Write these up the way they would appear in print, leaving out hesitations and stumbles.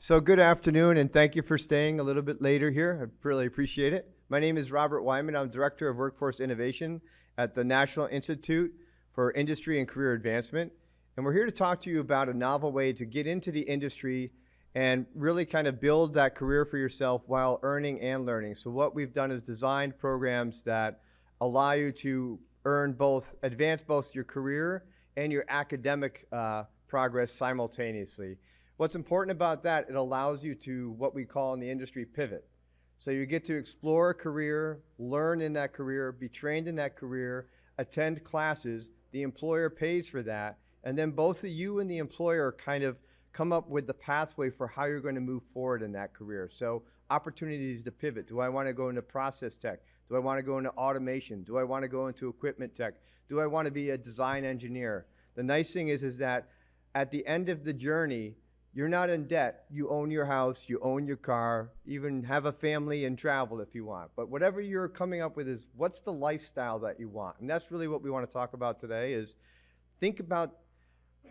So good afternoon, and thank you for staying a little bit later here. I really appreciate it. My name is Robert Weinman. I'm Director of Workforce Innovation at the National Institute for Industry and Career Advancement. And we're here to talk to you about a novel way to get into the industry and really kind of build that career for yourself while earning and learning. So what we've done is designed programs that allow you to advance both your career and your academic progress simultaneously. What's important about that, it allows you to, what we call in the industry, pivot. So you get to explore a career, learn in that career, be trained in that career, attend classes, the employer pays for that, and then both you and the employer kind of come up with the pathway for how you're going to move forward in that career. So opportunities to pivot. Do I want to go into process tech? Do I want to go into automation? Do I want to go into equipment tech? Do I want to be a design engineer? The nice thing is that at the end of the journey, you're not in debt. You own your house, you own your car, even have a family and travel if you want. But whatever you're coming up with is what's the lifestyle that you want? And that's really what we want to talk about today is think about,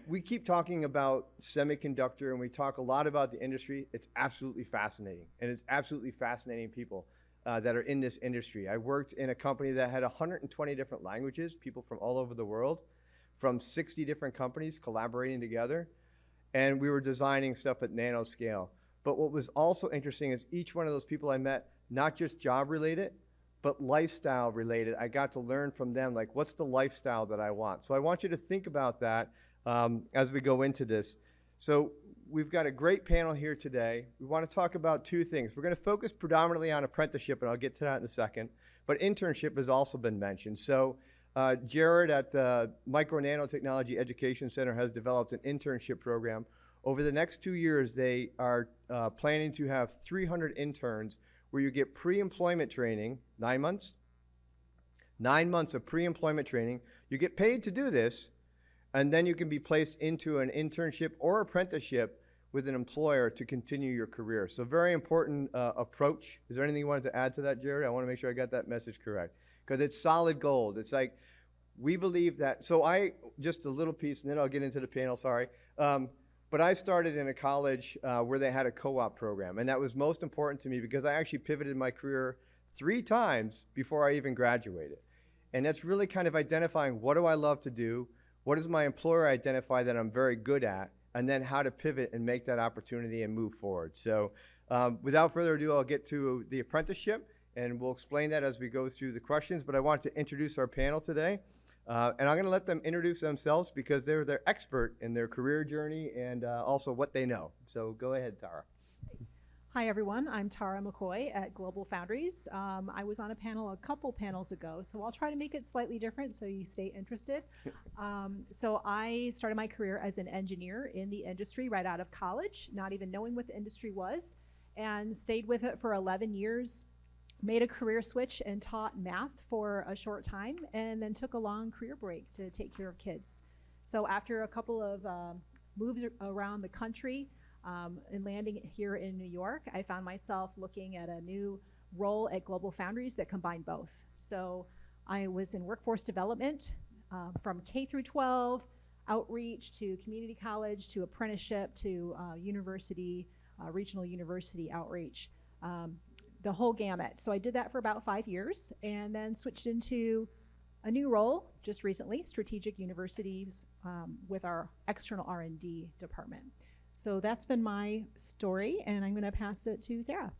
we keep talking about semiconductor and we talk a lot about the industry. It's absolutely fascinating. And it's absolutely fascinating people that are in this industry. I worked in a company that had 120 different languages, people from all over the world, from 60 different companies collaborating together. And we were designing stuff at nanoscale. But what was also interesting is each one of those people I met, not just job related, but lifestyle related. I got to learn from them, like, what's the lifestyle that I want? So I want you to think about that as we go into this. So we've got a great panel here today. We want to talk about two things. We're going to focus predominantly on apprenticeship, and I'll get to that in a second. But internship has also been mentioned. So Jared at the Micron Nanotechnology Education Center has developed an internship program. Over the next 2 years, they are planning to have 300 interns where you get pre-employment training, 9 months. 9 months of pre-employment training. You get paid to do this, and then you can be placed into an internship or apprenticeship with an employer to continue your career. So very important approach. Is there anything you wanted to add to that, Jared? I want to make sure I got that message correct. Because it's solid gold. It's like, we believe that, so just a little piece, and then I'll get into the panel, sorry. But I started in a college where they had a co-op program, and that was most important to me because I actually pivoted my career 3 times before I even graduated. And that's really kind of identifying what do I love to do, what does my employer identify that I'm very good at, and then how to pivot and make that opportunity and move forward. So without further ado, I'll get to the apprenticeship. And we'll explain that as we go through the questions, but I want to introduce our panel today. And I'm going to let them introduce themselves because they're their expert in their career journey and also what they know. So go ahead, Tara. Hi, everyone. I'm Tara McCoy at GlobalFoundries. I was on a panel a couple panels ago, so I'll try to make it slightly different so you stay interested. So I started my career as an engineer in the industry right out of college, not even knowing what the industry was, and stayed with it for 11 years. Made a career switch and taught math for a short time, and then took a long career break to take care of kids. So after a couple of moves around the country and landing here in New York, I found myself looking at a new role at GlobalFoundries that combined both. So I was in workforce development from K through 12, outreach to community college, to apprenticeship, to university, regional university outreach. The whole gamut. So I did that for about 5 years and then switched into a new role just recently, strategic universities with our external R&D department. So that's been my story, and I'm going to pass it to Sarah.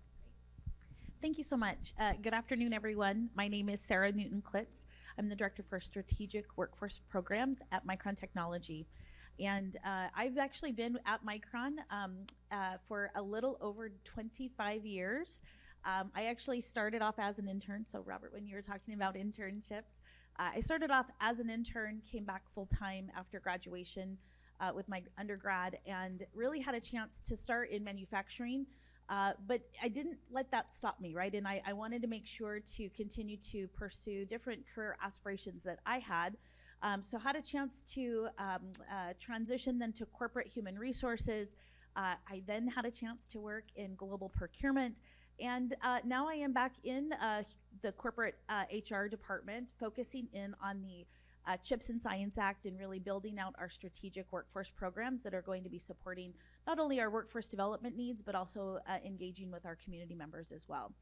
Thank you so much. Good afternoon, everyone. My name is Sarah Newton-Klitz. I'm the Director for Strategic Workforce Programs at Micron Technology. And I've actually been at Micron for a little over 25 years. I actually started off as an intern. So Robert, when you were talking about internships, I started off as an intern, came back full-time after graduation with my undergrad, and really had a chance to start in manufacturing. But I didn't let that stop me, right? And I wanted to make sure to continue to pursue different career aspirations that I had. So had a chance to transition then to corporate human resources. I then had a chance to work in global procurement. And now I am back in the corporate HR department, focusing in on the CHIPS and Science Act and really building out our strategic workforce programs that are going to be supporting not only our workforce development needs, but also engaging with our community members as well.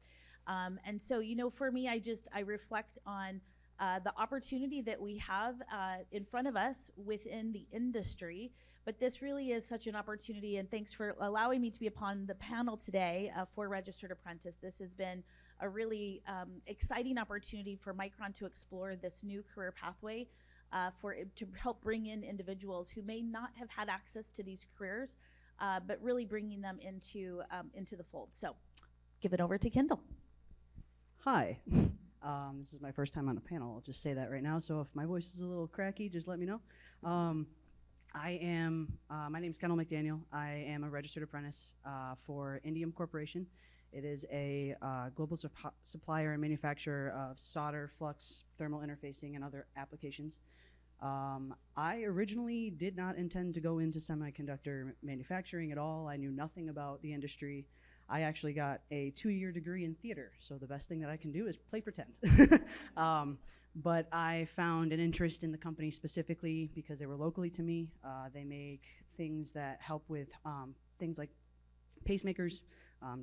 And so, you know, for me, I reflect on the opportunity that we have in front of us within the industry. But this really is such an opportunity, and thanks for allowing me to be upon the panel today for Registered Apprentice. This has been a really exciting opportunity for Micron to explore this new career pathway to help bring in individuals who may not have had access to these careers, but really bringing them into the fold. So give it over to Kendall. Hi. This is my first time on a panel. I'll just say that right now. So if my voice is a little cracky, just let me know. My name is Kendall McDaniel. I am a registered apprentice for Indium Corporation. It is a global supplier and manufacturer of solder, flux, thermal interfacing, and other applications. I originally did not intend to go into semiconductor manufacturing at all. I knew nothing about the industry. I actually got a 2-year degree in theater, so the best thing that I can do is play pretend. But I found an interest in the company specifically because they were locally to me. They make things that help with things like pacemakers,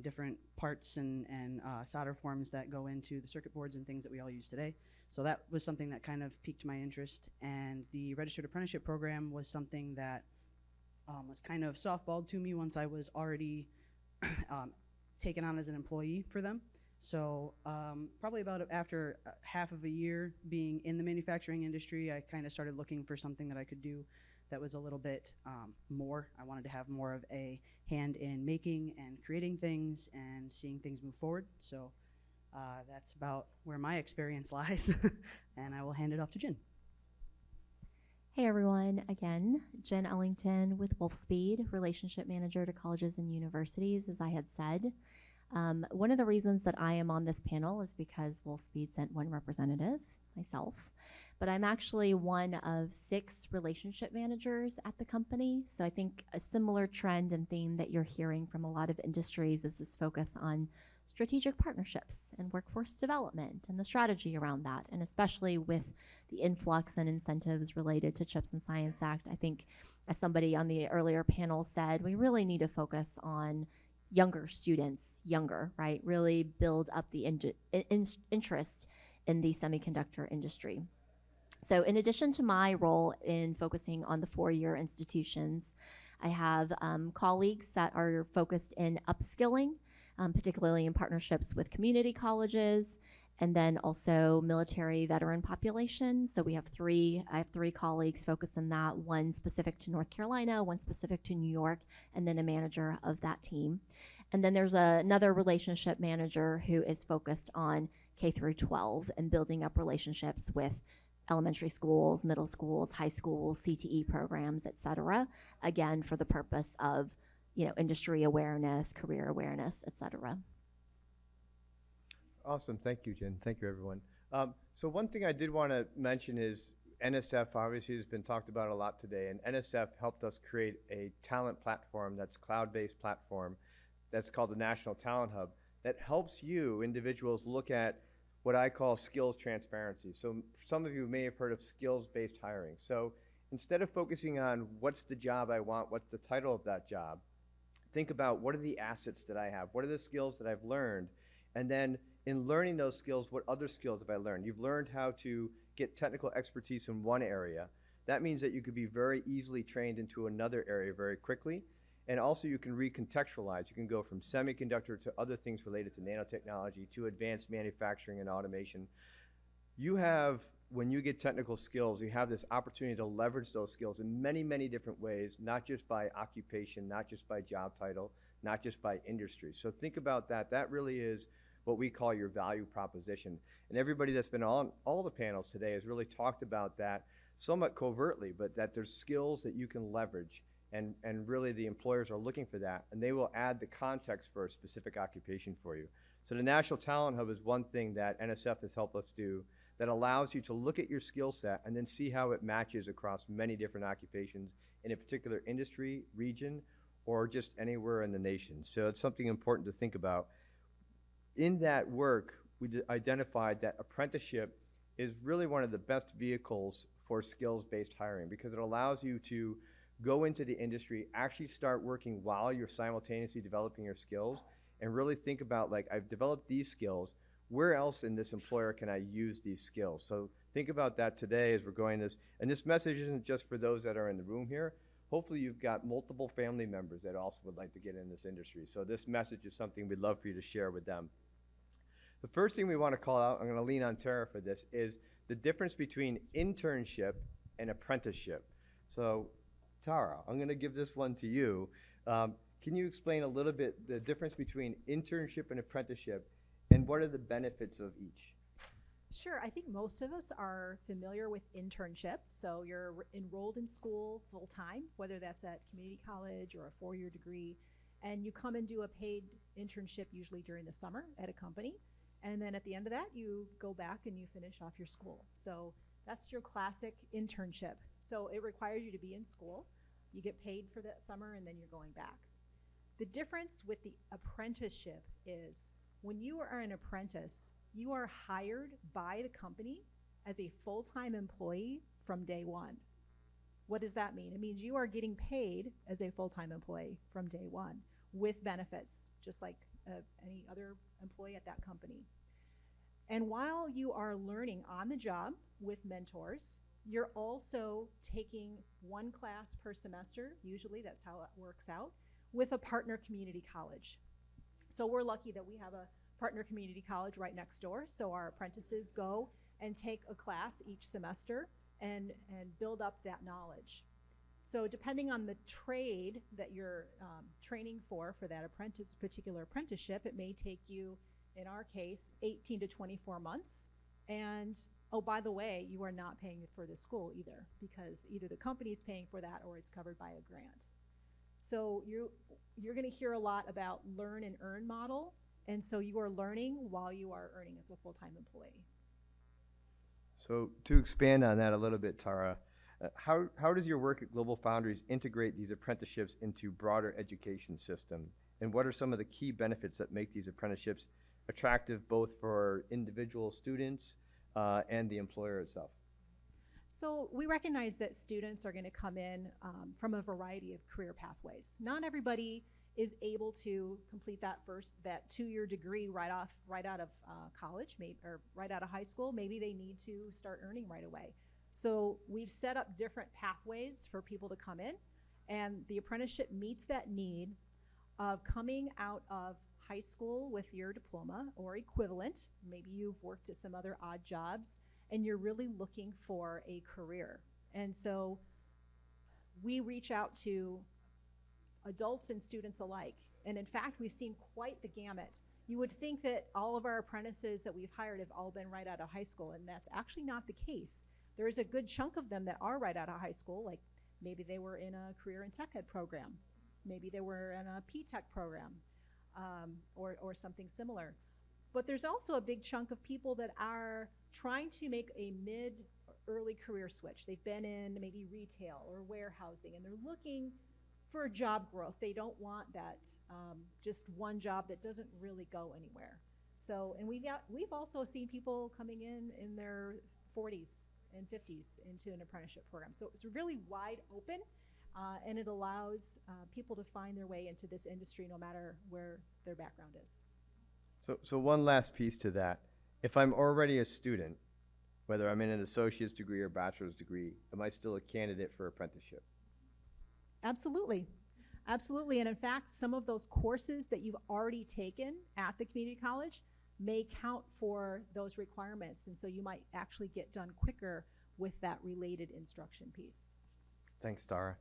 different parts and solder forms that go into the circuit boards and things that we all use today. So that was something that kind of piqued my interest. And the Registered Apprenticeship Program was something that was kind of softballed to me once I was already taken on as an employee for them. So probably about after half of a year being in the manufacturing industry, I kind of started looking for something that I could do that was a little bit more. I wanted to have more of a hand in making and creating things and seeing things move forward. So that's about where my experience lies. And I will hand it off to Jen. Hey everyone, again, Jen Ellington with Wolfspeed, Relationship Manager to Colleges and Universities, as I had said. One of the reasons that I am on this panel is because Wolfspeed sent one representative, myself, but I'm actually one of 6 relationship managers at the company. So I think a similar trend and theme that you're hearing from a lot of industries is this focus on strategic partnerships and workforce development and the strategy around that, and especially with the influx and incentives related to CHIPS and Science Act. I think, as somebody on the earlier panel said, we really need to focus on younger students, right? Really build up the interest in the semiconductor industry. So in addition to my role in focusing on the 4-year institutions, I have colleagues that are focused in upskilling, particularly in partnerships with community colleges, and then also military veteran population. So I have 3 colleagues focused on that, one specific to North Carolina, one specific to New York, and then a manager of that team. And then there's another relationship manager who is focused on K through 12 and building up relationships with elementary schools, middle schools, high schools, CTE programs, et cetera, again, for the purpose of industry awareness, career awareness, et cetera. Awesome. Thank you, Jen. Thank you, everyone. So one thing I did want to mention is NSF obviously has been talked about a lot today, and NSF helped us create a talent platform that's cloud-based platform that's called the National Talent Hub that helps you, individuals, look at what I call skills transparency. So some of you may have heard of skills-based hiring. So instead of focusing on what's the job I want, what's the title of that job, think about what are the assets that I have, what are the skills that I've learned, and then in learning those skills, what other skills have I learned? You've learned how to get technical expertise in one area. That means that you could be very easily trained into another area very quickly. And also you can recontextualize. You can go from semiconductor to other things related to nanotechnology to advanced manufacturing and automation. You have, when you get technical skills, you have this opportunity to leverage those skills in many, many different ways, not just by occupation, not just by job title, not just by industry. So think about that. That really is what we call your value proposition. And everybody that's been on all the panels today has really talked about that somewhat covertly, but that there's skills that you can leverage. And really the employers are looking for that, and they will add the context for a specific occupation for you. So the National Talent Hub is one thing that NSF has helped us do that allows you to look at your skill set and then see how it matches across many different occupations in a particular industry, region, or just anywhere in the nation. So it's something important to think about. In that work, we identified that apprenticeship is really one of the best vehicles for skills-based hiring, because it allows you to go into the industry, actually start working while you're simultaneously developing your skills, and really think about, like, I've developed these skills, where else in this employer can I use these skills? So think about that today as we're going this, and this message isn't just for those that are in the room here. Hopefully you've got multiple family members that also would like to get in this industry. So this message is something we'd love for you to share with them. The first thing we want to call out, I'm going to lean on Tara for this, is the difference between internship and apprenticeship. So Tara, I'm going to give this one to you. Can you explain a little bit the difference between internship and apprenticeship, and what are the benefits of each? Sure, I think most of us are familiar with internship. So you're enrolled in school full-time, whether that's at community college or a four-year degree, and you come and do a paid internship usually during the summer at a company. And then at the end of that, you go back and you finish off your school. So that's your classic internship. So it requires you to be in school. You get paid for that summer, and then you're going back. The difference with the apprenticeship is when you are an apprentice, you are hired by the company as a full-time employee from day one. What does that mean? It means you are getting paid as a full-time employee from day one with benefits, just like any other employee at that company. And while you are learning on the job with mentors, you're also taking one class per semester, usually that's how it works out, with a partner community college. So we're lucky that we have a partner community college right next door, so our apprentices go and take a class each semester and build up that knowledge. So depending on the trade that you're training for that particular apprenticeship, it may take you, in our case, 18 to 24 months. And oh, by the way, you are not paying for the school either, because either the company's paying for that or it's covered by a grant. So you're going to hear a lot about learn and earn model, and so you are learning while you are earning as a full-time employee. So to expand on that a little bit, Tara, how does your work at GlobalFoundries integrate these apprenticeships into broader education system? And what are some of the key benefits that make these apprenticeships attractive both for individual students and the employer itself? So we recognize that students are going to come in from a variety of career pathways. Not everybody is able to complete that 2-year degree right out of college, or right out of high school. Maybe they need to start earning right away. So we've set up different pathways for people to come in, and the apprenticeship meets that need of coming out of high school with your diploma or equivalent. Maybe you've worked at some other odd jobs, and you're really looking for a career. And so we reach out to adults and students alike. And in fact, we've seen quite the gamut. You would think that all of our apprentices that we've hired have all been right out of high school, and that's actually not the case. There is a good chunk of them that are right out of high school, like maybe they were in a career and tech ed program. Maybe they were in a P-Tech program or something similar. But there's also a big chunk of people that are trying to make a mid-early career switch. They've been in maybe retail or warehousing, and they're looking for job growth. They don't want that just one job that doesn't really go anywhere. So, and we've also seen people coming in their 40s and 50s into an apprenticeship program. So it's really wide open, and it allows people to find their way into this industry no matter where their background is. So one last piece to that. If I'm already a student, whether I'm in an associate's degree or bachelor's degree, am I still a candidate for apprenticeship? Absolutely. Absolutely. And in fact, some of those courses that you've already taken at the community college may count for those requirements. And so you might actually get done quicker with that related instruction piece. Thanks, Tara.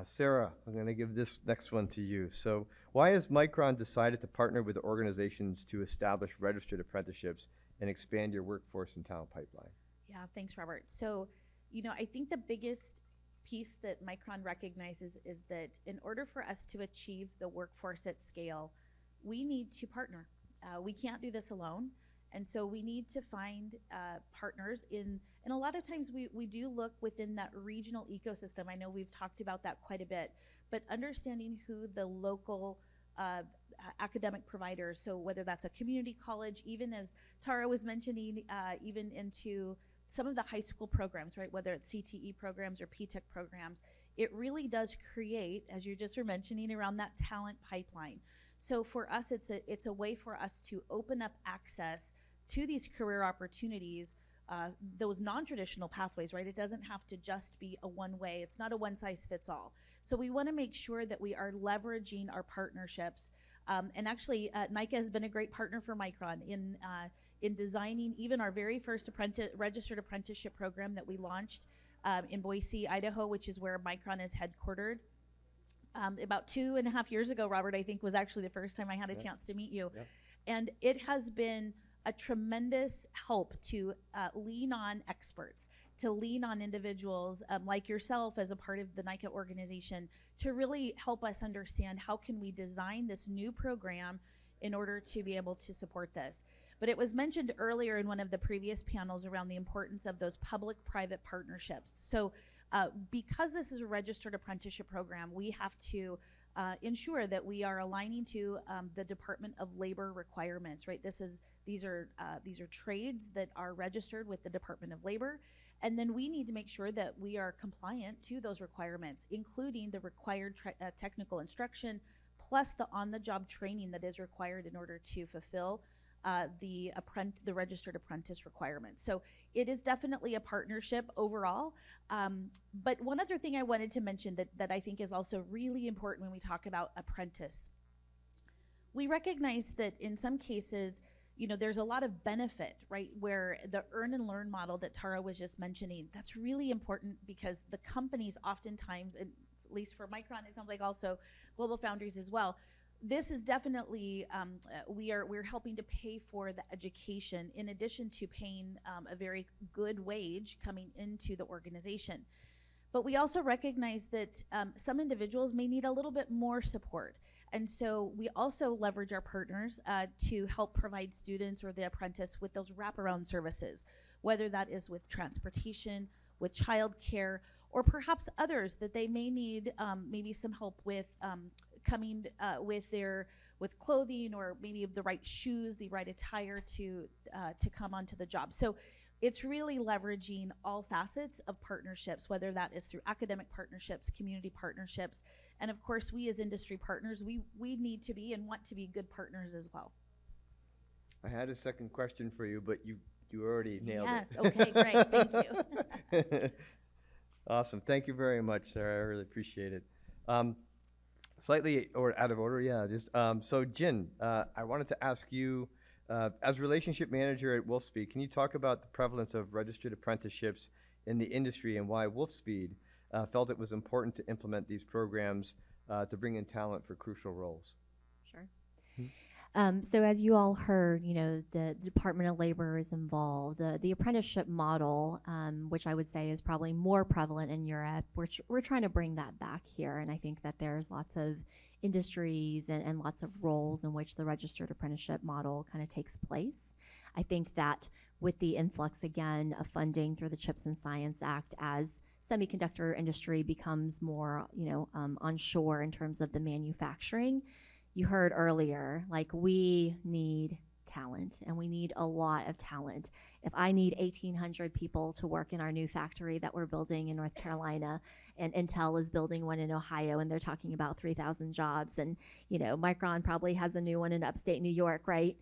Sarah, I'm going to give this next one to you. So why has Micron decided to partner with organizations to establish registered apprenticeships and expand your workforce and talent pipeline? Yeah, thanks, Robert. So, I think the biggest piece that Micron recognizes is that in order for us to achieve the workforce at scale, we need to partner. We can't do this alone. And so we need to find partners and a lot of times we do look within that regional ecosystem. I know we've talked about that quite a bit, but understanding who the local academic providers, so whether that's a community college, even as Tara was mentioning, even into some of the high school programs, right, whether it's CTE programs or PTech programs, it really does create, as you just were mentioning, around that talent pipeline. So for us, it's a way for us to open up access to these career opportunities, those non-traditional pathways, right? It doesn't have to just be a one-way. It's not a one-size-fits-all. So we want to make sure that we are leveraging our partnerships. And actually, NIICA has been a great partner for Micron in designing even our very first registered apprenticeship program that we launched in Boise, Idaho, which is where Micron is headquartered. About 2.5 years ago, Robert, I think, was actually the first time I had a chance to meet you. Yep. And it has been a tremendous help to lean on experts, to lean on individuals like yourself as a part of the NIICA organization to really help us understand how can we design this new program in order to be able to support this. But it was mentioned earlier in one of the previous panels around the importance of those public-private partnerships. So because this is a registered apprenticeship program, we have to ensure that we are aligning to the Department of Labor requirements, right? These are trades that are registered with the Department of Labor, and then we need to make sure that we are compliant to those requirements, including the required technical instruction, plus the on-the-job training that is required in order to fulfill the registered apprentice requirements. So it is definitely a partnership overall. But one other thing I wanted to mention that I think is also really important when we talk about apprentice. We recognize that in some cases, there's a lot of benefit, right? Where the earn and learn model that Tara was just mentioning, that's really important because the companies oftentimes, at least for Micron, it sounds like also GlobalFoundries as well, this is definitely, we're helping to pay for the education in addition to paying a very good wage coming into the organization. But we also recognize that some individuals may need a little bit more support. And so we also leverage our partners to help provide students or the apprentice with those wraparound services, whether that is with transportation, with childcare, or perhaps others that they may need maybe some help with coming with clothing, or maybe the right shoes, the right attire to come onto the job. So it's really leveraging all facets of partnerships, whether that is through academic partnerships, community partnerships, and of course we as industry partners, we need to be and want to be good partners as well. I had a second question for you, but you already nailed it. Yes, okay, great, thank you. Awesome, thank you very much, Sarah, I really appreciate it. Slightly out of order, so Jin, I wanted to ask you, as relationship manager at Wolfspeed, can you talk about the prevalence of registered apprenticeships in the industry and why Wolfspeed felt it was important to implement these programs to bring in talent for crucial roles? Sure. So as you all heard, the Department of Labor is involved. The apprenticeship model, which I would say is probably more prevalent in Europe, we're trying to bring that back here. And I think that there's lots of industries and lots of roles in which the registered apprenticeship model kind of takes place. I think that with the influx, again, of funding through the CHIPS and Science Act, as semiconductor industry becomes more, onshore in terms of the manufacturing, you heard earlier, like, we need talent, and we need a lot of talent. If I need 1,800 people to work in our new factory that we're building in North Carolina, and Intel is building one in Ohio, and they're talking about 3,000 jobs, and Micron probably has a new one in upstate New York, right?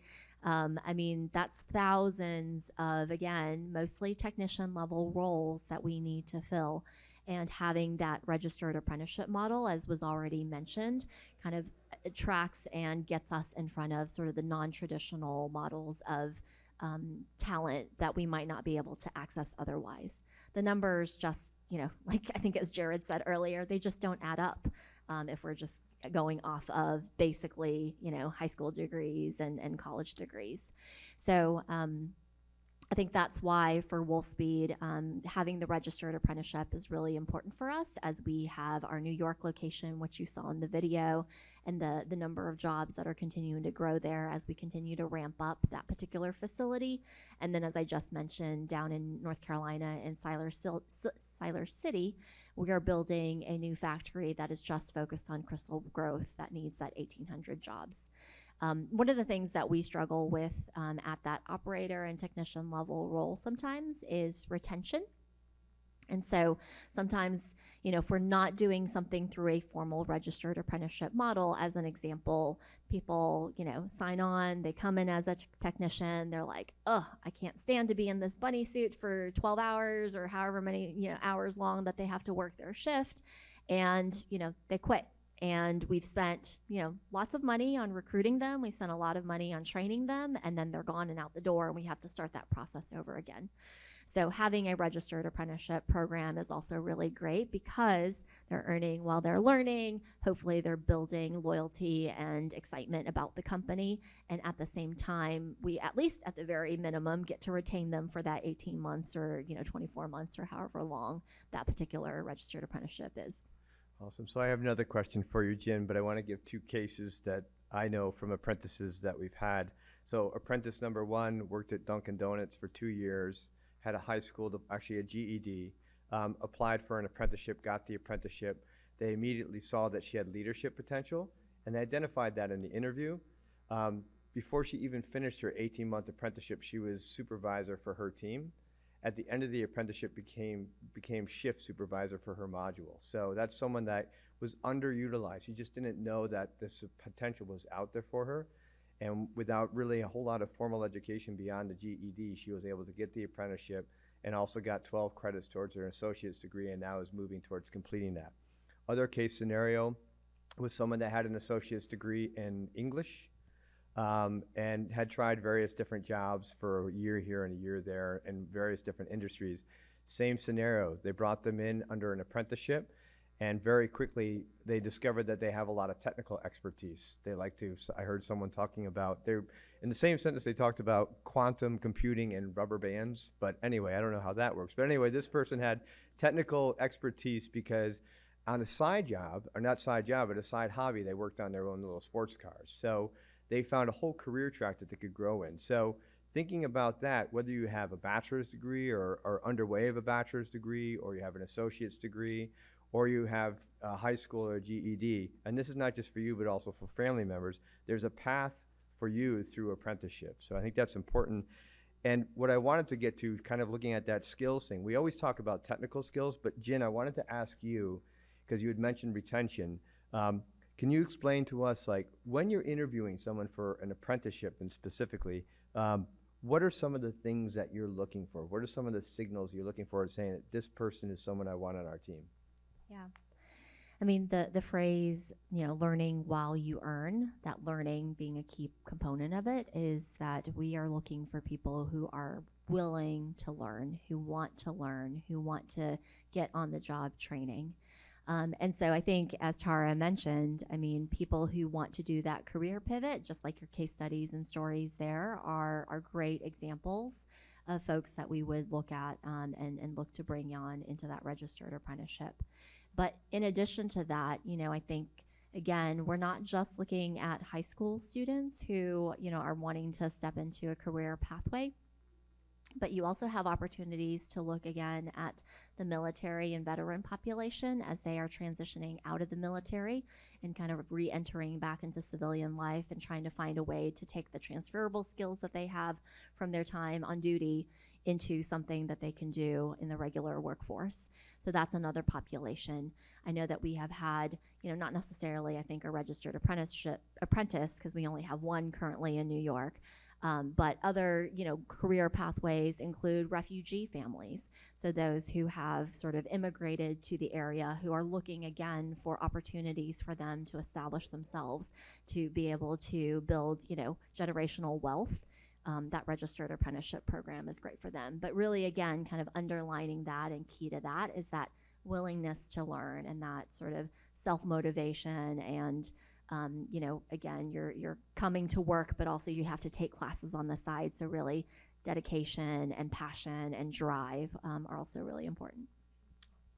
That's thousands of, again, mostly technician level roles that we need to fill. And having that registered apprenticeship model, as was already mentioned, kind of attracts and gets us in front of sort of the non-traditional models of talent that we might not be able to access otherwise. The numbers just, like I think as Jared said earlier, they just don't add up if we're just going off of basically, high school degrees and college degrees. So I think that's why for Wolfspeed, having the registered apprenticeship is really important for us, as we have our New York location, which you saw in the video, and the number of jobs that are continuing to grow there as we continue to ramp up that particular facility. And then, as I just mentioned, down in North Carolina in Siler City, we are building a new factory that is just focused on crystal growth that needs that 1,800 jobs. One of the things that we struggle with at that operator and technician level role sometimes is retention. And so sometimes, if we're not doing something through a formal registered apprenticeship model, as an example, people, sign on, they come in as a technician, they're like, oh, I can't stand to be in this bunny suit for 12 hours or however many, hours long that they have to work their shift. And, they quit. And we've spent, lots of money on recruiting them. We've spent a lot of money on training them, and then they're gone and out the door, and we have to start that process over again. So having a registered apprenticeship program is also really great because they're earning while they're learning. Hopefully they're building loyalty and excitement about the company. And at the same time, we, at least at the very minimum, get to retain them for that 18 months or 24 months or however long that particular registered apprenticeship is. Awesome. So I have another question for you, Jen, but I want to give two cases that I know from apprentices that we've had. So apprentice number one worked at Dunkin' Donuts for 2 years, had a high school, actually a GED, applied for an apprenticeship, got the apprenticeship. They immediately saw that she had leadership potential, and they identified that in the interview. Before she even finished her 18-month apprenticeship, she was supervisor for her team. At the end of the apprenticeship, became shift supervisor for her module. So that's someone that was underutilized. She just didn't know that this potential was out there for her. And without really a whole lot of formal education beyond the GED, she was able to get the apprenticeship and also got 12 credits towards her associate's degree and now is moving towards completing that. Other case scenario was someone that had an associate's degree in English and had tried various different jobs for a year here and a year there in various different industries. Same scenario, they brought them in under an apprenticeship, and very quickly they discovered that they have a lot of technical expertise. They like to, I heard someone talking about, they're in the same sentence they talked about quantum computing and rubber bands, but anyway, I don't know how that works. But anyway, this person had technical expertise because on a side job, or not side job, but a side hobby, they worked on their own little sports cars. So they found a whole career track that they could grow in. So thinking about that, whether you have a bachelor's degree or underway of a bachelor's degree, or you have an associate's degree, or you have a high school or a GED, and this is not just for you, but also for family members, there's a path for you through apprenticeship. So I think that's important. And what I wanted to get to, kind of looking at that skills thing, we always talk about technical skills, but Jen, I wanted to ask you, because you had mentioned retention, can you explain to us, like, when you're interviewing someone for an apprenticeship, and specifically, what are some of the things that you're looking for? What are some of the signals you're looking for saying that this person is someone I want on our team? Yeah. I mean, the phrase, learning while you earn, that learning being a key component of it, is that we are looking for people who are willing to learn, who want to get on the job training. And so I think, as Tara mentioned, I mean, people who want to do that career pivot, just like your case studies and stories there, are great examples of folks that we would look at and look to bring on into that registered apprenticeship. But in addition to that, I think, again, we're not just looking at high school students who, are wanting to step into a career pathway, but you also have opportunities to look again at the military and veteran population as they are transitioning out of the military and kind of re-entering back into civilian life and trying to find a way to take the transferable skills that they have from their time on duty into something that they can do in the regular workforce. So that's another population. I know that we have had, not necessarily, I think, a registered apprentice, because we only have one currently in New York. But other, career pathways include refugee families. So those who have sort of immigrated to the area, who are looking again for opportunities for them to establish themselves, to be able to build, generational wealth. That registered apprenticeship program is great for them. But really, again, kind of underlining that and key to that is that willingness to learn and that sort of self-motivation and again, you're coming to work, but also you have to take classes on the side. So really, dedication and passion and drive are also really important.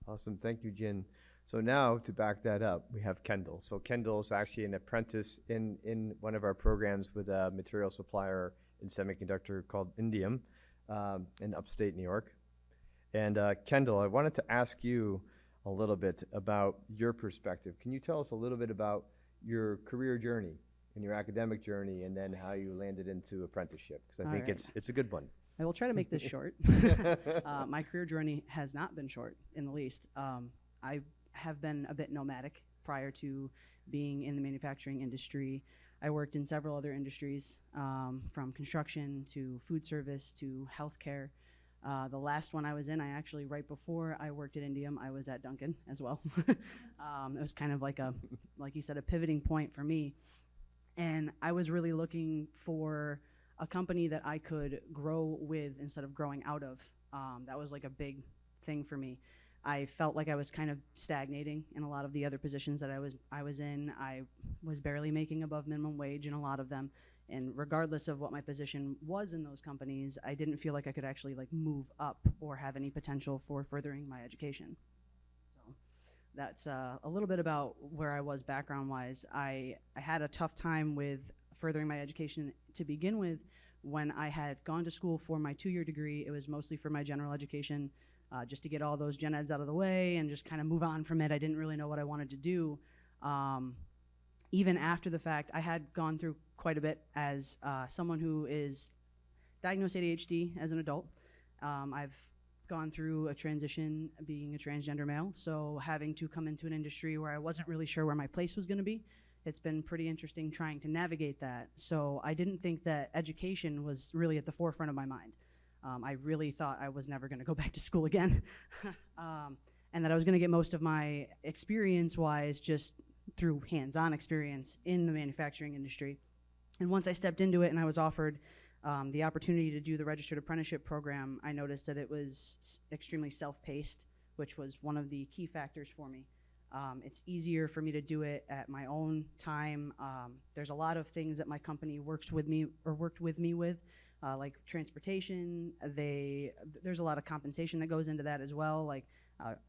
Awesome. Thank you, Jen. So now, to back that up, we have Kendall. So Kendall is actually an apprentice in one of our programs with a material supplier in semiconductor called Indium in upstate New York. And Kendall, I wanted to ask you a little bit about your perspective. Can you tell us a little bit about your career journey in your academic journey, and then how you landed into apprenticeship, because I All think right. it's a good one. I will try to make this short. My career journey has not been short in the least. I have been a bit nomadic prior to being in the manufacturing industry. I worked in several other industries, from construction to food service to healthcare. The last one I was in, right before I worked at Indium, I was at Duncan as well. It was kind of like like you said, a pivoting point for me. And I was really looking for a company that I could grow with instead of growing out of. That was like a big thing for me. I felt like I was kind of stagnating in a lot of the other positions that I was in. I was barely making above minimum wage in a lot of them. And regardless of what my position was in those companies, I didn't feel like I could actually like move up or have any potential for furthering my education. So that's a little bit about where I was background-wise. I had a tough time with furthering my education to begin with. When I had gone to school for my 2-year degree, it was mostly for my general education, just to get all those gen eds out of the way and just kind of move on from it. I didn't really know what I wanted to do. Even after the fact, I had gone through quite a bit as someone who is diagnosed ADHD as an adult. I've gone through a transition being a transgender male, so having to come into an industry where I wasn't really sure where my place was going to be, it's been pretty interesting trying to navigate that. So I didn't think that education was really at the forefront of my mind. I really thought I was never going to go back to school again, and that I was going to get most of my experience-wise just through hands-on experience in the manufacturing industry. And once I stepped into it and I was offered the opportunity to do the registered apprenticeship program, I noticed that it was extremely self-paced, which was one of the key factors for me. It's easier for me to do it at my own time. There's a lot of things that my company worked with me with, like transportation. There's a lot of compensation that goes into that as well. Like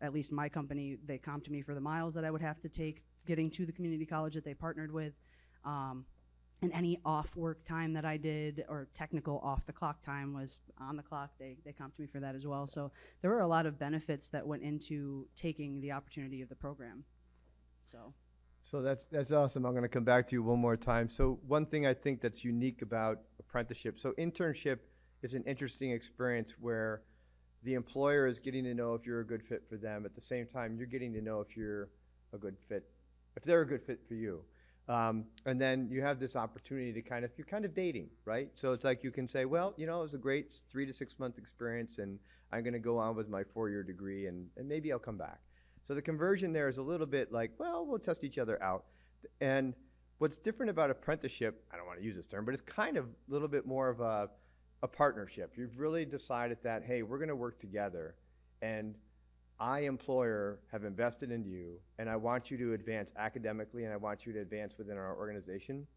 at least my company, they comped me for the miles that I would have to take getting to the community college that they partnered with. And any off work time that I did, or technical off the clock time, was on the clock. They comped me for that as well. So there were a lot of benefits that went into taking the opportunity of the program. So that's awesome. I'm going to come back to you one more time. So one thing I think that's unique about apprenticeship, so internship is an interesting experience where the employer is getting to know if you're a good fit for them. At the same time, you're getting to know if you're a good fit, if they're a good fit for you. And then you have this opportunity to you're kind of dating, right? So it's like you can say, well, it was a great 3 to 6 month experience, and I'm going to go on with my 4-year degree, and maybe I'll come back. So the conversion there is a little bit like, well, we'll test each other out. And what's different about apprenticeship, I don't want to use this term, but it's kind of a little bit more of a partnership. You've really decided that, hey, we're going to work together, and I, employer, have invested in you, and I want you to advance academically, and I want you to advance within our organization.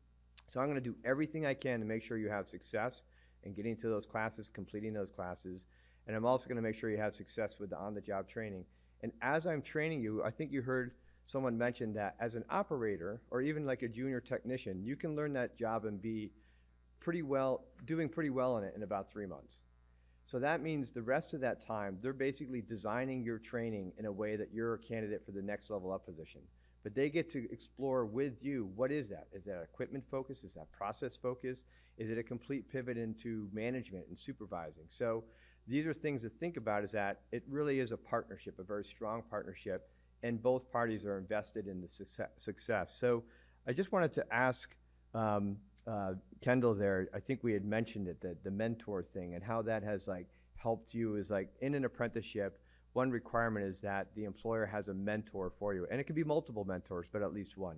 So I'm going to do everything I can to make sure you have success in getting to those classes, completing those classes, and I'm also going to make sure you have success with the on-the-job training. And as I'm training you, I think you heard someone mention that as an operator, or even like a junior technician, you can learn that job and be doing pretty well in it in about 3 months. So that means the rest of that time, they're basically designing your training in a way that you're a candidate for the next level up position. But they get to explore with you, what is that? Is that equipment focus? Is that process focus? Is it a complete pivot into management and supervising? So these are things to think about, is that it really is a partnership, a very strong partnership, and both parties are invested in the success. So I just wanted to ask Kendall there, I think we had mentioned it, the mentor thing, and how that has helped you is in an apprenticeship, one requirement is that the employer has a mentor for you. And it could be multiple mentors, but at least one.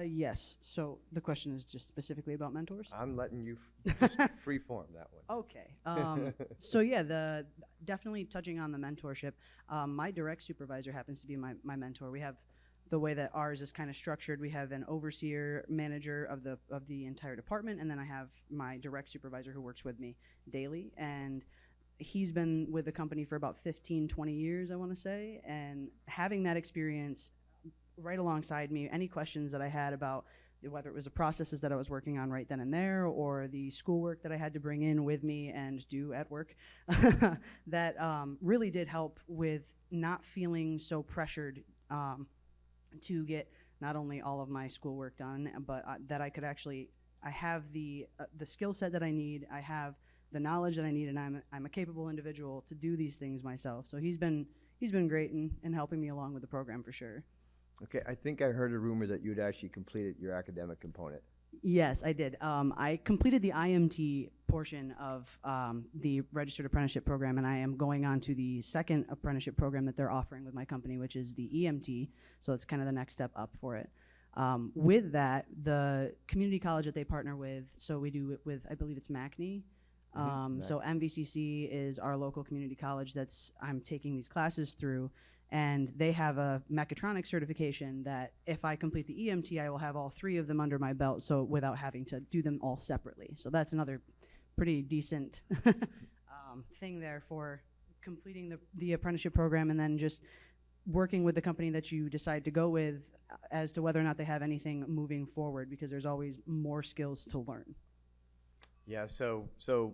Yes. So the question is just specifically about mentors? I'm letting you just free form that one. Okay. So yeah, definitely touching on the mentorship. My direct supervisor happens to be my mentor. We have the way that ours is kind of structured. We have an overseer manager of the entire department, and then I have my direct supervisor who works with me daily. And he's been with the company for about 15, 20 years, I want to say. And having that experience right alongside me, any questions that I had about whether it was the processes that I was working on right then and there, or the schoolwork that I had to bring in with me and do at work, that really did help with not feeling so pressured to get not only all of my schoolwork done, but that I could actually, I have the skill set that I need, I have the knowledge that I need, and I'm a capable individual to do these things myself. So he's been great in helping me along with the program for sure. Okay, I think I heard a rumor that you'd actually completed your academic component. Yes, I did. I completed the IMT portion of the Registered Apprenticeship Program, and I am going on to the second apprenticeship program that they're offering with my company, which is the EMT. So it's kind of the next step up for it. With that, the community college that they partner with, so we do it with, I believe it's MACNY. So MVCC is our local community college I'm taking these classes through. And they have a mechatronics certification that if I complete the EMT, I will have all 3 of them under my belt, so without having to do them all separately. So that's another pretty decent thing there for completing the apprenticeship program, and then just working with the company that you decide to go with as to whether or not they have anything moving forward, because there's always more skills to learn. Yeah, so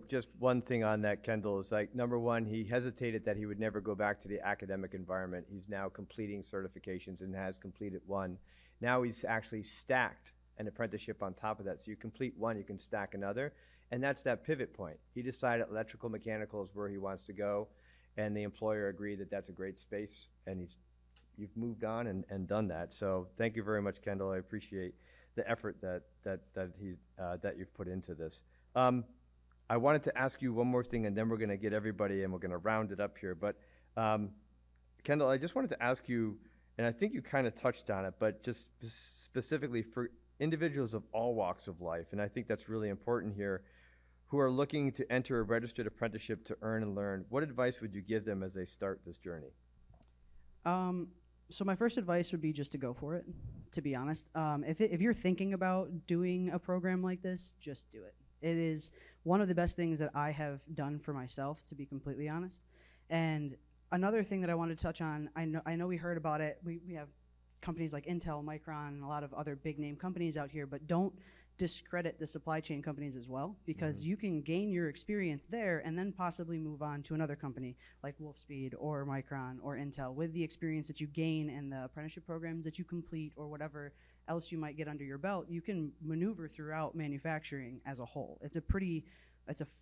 just one thing on that, Kendall, is like, number one, he hesitated that he would never go back to the academic environment. He's now completing certifications and has completed one. Now he's actually stacked an apprenticeship on top of that. So you complete one, you can stack another, and that's that pivot point. He decided electrical mechanical is where he wants to go, and the employer agreed that that's a great space, and you've moved on and done that. So thank you very much, Kendall. I appreciate the effort that you've put into this. I wanted to ask you one more thing, and then we're going to get everybody and we're going to round it up here. But Kendall, I just wanted to ask you, and I think you kind of touched on it, but just specifically for individuals of all walks of life, and I think that's really important here, who are looking to enter a registered apprenticeship to earn and learn, what advice would you give them as they start this journey? So my first advice would be just to go for it, to be honest. If you're thinking about doing a program like this, just do it. It is one of the best things that I have done for myself, to be completely honest. And another thing that I wanted to touch on, I know we heard about it. We have companies like Intel, Micron, and a lot of other big name companies out here, but don't discredit the supply chain companies as well, because you can gain your experience there and then possibly move on to another company like Wolfspeed or Micron or Intel with the experience that you gain and the apprenticeship programs that you complete or whatever else you might get under your belt. You can maneuver throughout manufacturing as a whole. It's a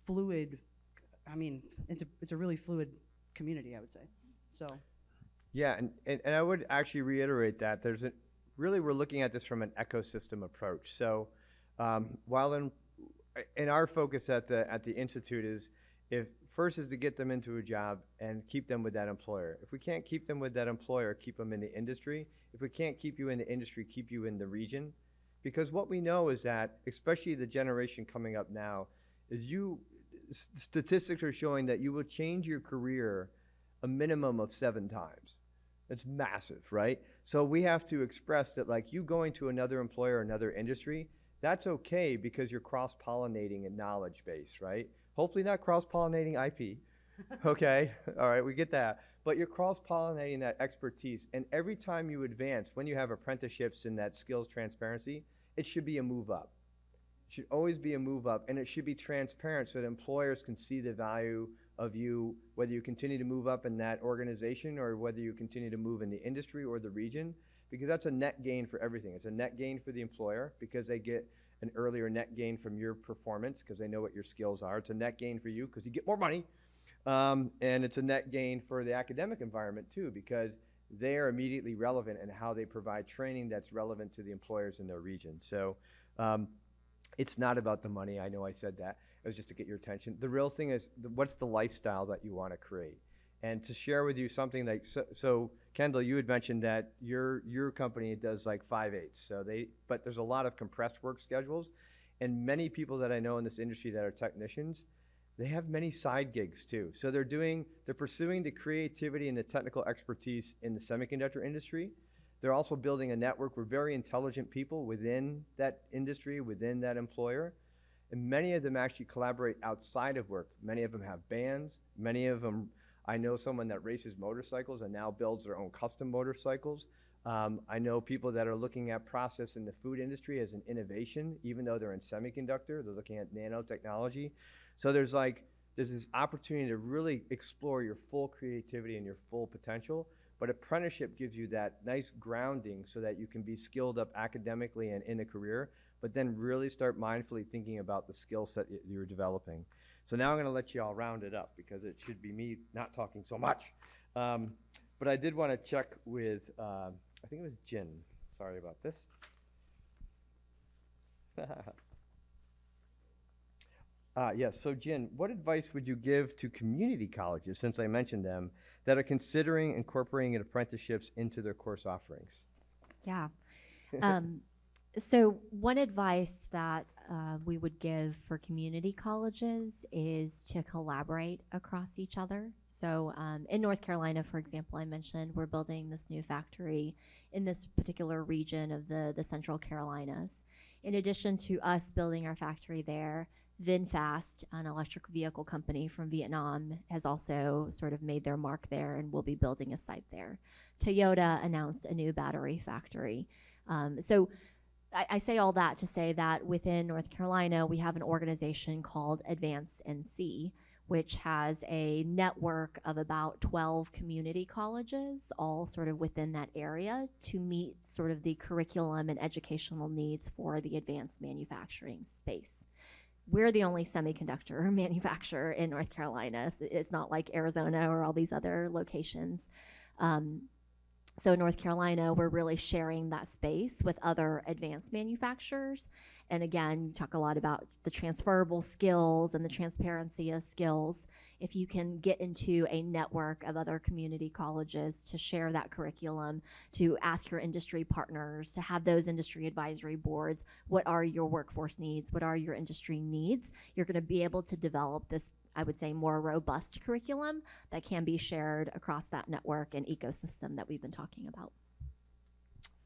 fluid, it's a really fluid community, I would say. So. Yeah, and I would actually reiterate that we're looking at this from an ecosystem approach. So while in our focus at the Institute is, first is to get them into a job and keep them with that employer. If we can't keep them with that employer, keep them in the industry. If we can't keep you in the industry, keep you in the region. Because what we know is that, especially the generation coming up now, is statistics are showing that you will change your career a minimum of 7 times. That's massive, right? So we have to express that, like, you going to another employer or another industry, that's okay because you're cross-pollinating a knowledge base, right? Hopefully not cross-pollinating IP, okay? All right, we get that. But you're cross-pollinating that expertise, and every time you advance, when you have apprenticeships and that skills transparency, it should be a move up. It should always be a move up, and it should be transparent so that employers can see the value of you, whether you continue to move up in that organization or whether you continue to move in the industry or the region, because that's a net gain for everything. It's a net gain for the employer because they get an earlier net gain from your performance because they know what your skills are. It's a net gain for you because you get more money. And it's a net gain for the academic environment too, because they are immediately relevant in how they provide training that's relevant to the employers in their region. So it's not about the money. I know I said that. It was just to get your attention. The real thing is, what's the lifestyle that you want to create? And to share with you something like, so Kendall, you had mentioned that your company does like 5/8. But there's a lot of compressed work schedules, and many people that I know in this industry that are technicians, they have many side gigs too. So they're pursuing the creativity and the technical expertise in the semiconductor industry. They're also building a network with very intelligent people within that industry, within that employer. And many of them actually collaborate outside of work. Many of them have bands. Many of them, I know someone that races motorcycles and now builds their own custom motorcycles. I know people that are looking at process in the food industry as an innovation, even though they're in semiconductor, they're looking at nanotechnology. So there's this opportunity to really explore your full creativity and your full potential, but apprenticeship gives you that nice grounding so that you can be skilled up academically and in a career, but then really start mindfully thinking about the skill set you're developing. So now I'm going to let you all round it up because it should be me not talking so much. But I did want to check with, I think it was Jin. Sorry about this. Yes, so Jin, what advice would you give to community colleges, since I mentioned them, that are considering incorporating apprenticeships into their course offerings? Yeah. So one advice that we would give for community colleges is to collaborate across each other. So in North Carolina, for example, I mentioned we're building this new factory in this particular region of the Central Carolinas. In addition to us building our factory there, VinFast, an electric vehicle company from Vietnam, has also sort of made their mark there and will be building a site there. Toyota announced a new battery factory. So I say all that to say that within North Carolina, we have an organization called Advance NC, which has a network of about 12 community colleges, all sort of within that area, to meet sort of the curriculum and educational needs for the advanced manufacturing space. We're the only semiconductor manufacturer in North Carolina. So it's not like Arizona or all these other locations. So in North Carolina, we're really sharing that space with other advanced manufacturers. And again, you talk a lot about the transferable skills and the transparency of skills. If you can get into a network of other community colleges to share that curriculum, to ask your industry partners, to have those industry advisory boards, what are your workforce needs, what are your industry needs, you're going to be able to develop this, I would say, more robust curriculum that can be shared across that network and ecosystem that we've been talking about.